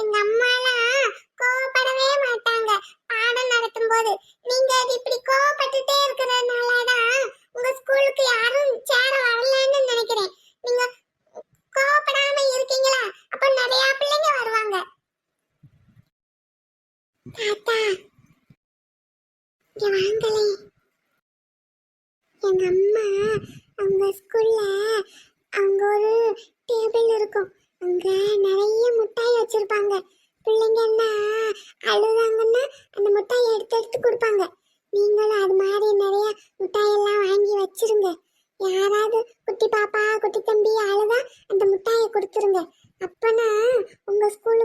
எங்க அம்மாலாம் கோவப்படவே மாட்டாங்க பாடம் நடத்தும் போது. நீங்க அது இப்படி கோவப்பட்டுட்டே இருக்கிறதுனாலதான் உங்க ஸ்கூலுக்கு யாரும் சேர வரலன்னு நினைக்கிறேன். நீங்க கோவப்படாம இருக்கீங்களா, அப்ப நிறைய பிள்ளைங்க வருவாங்க. தாத்தா இங்க வாங்களே. எங்க அம்மா அவங்க ஸ்கூல்ல அங்க ஒரு டேபிள் இருக்கும், அங்க நிறைய முட்டாய் வச்சிருப்பாங்க. பிள்ளைங்க என்ன அழுதாங்கன்னா அந்த முட்டாயை எடுத்து எடுத்து கொடுப்பாங்க. நீங்களும் அது மாதிரி நிறைய முட்டாயெல்லாம் வாங்கி வச்சிருங்க. யாராவது குட்டி பாப்பா குட்டி தம்பி அழுதா அந்த முட்டாயை கொடுத்துருங்க. அப்பனா உங்க ஸ்கூலுக்கு